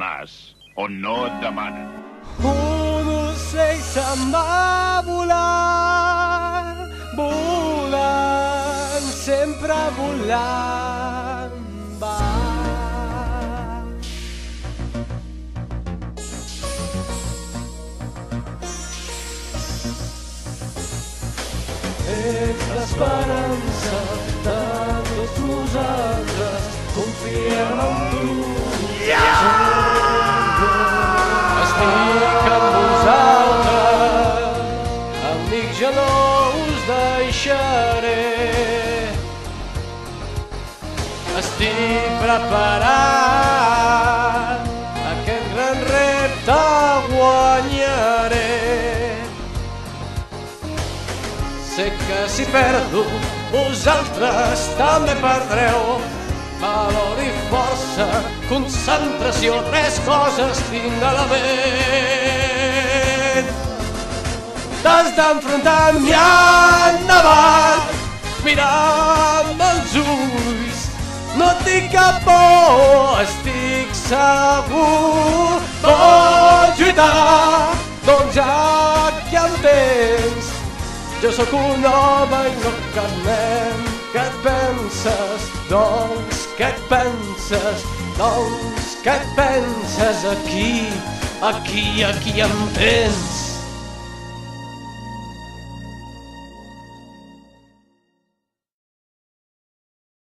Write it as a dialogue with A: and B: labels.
A: nas on no et demanen.
B: Un ocell se'n va volant, volant, sempre volant va. Ets l'esperança de tots nosaltres, confiem en tu. Estic amb vosaltres, amics, jo no us deixaré. Estic preparat, aquest gran repte guanyaré. Sé que si perdo, vosaltres també perdreu. Valor i força, concentració, tres coses tinc a la ment. T'has d'enfrontar-m'hi endavant, mira'm als ulls, no tinc cap por, estic segur. Pots lluitar, doncs ja que em tens. Jo sóc un home i no cap nen. Què et penses, doncs, què et penses, doncs, què et penses aquí em tens.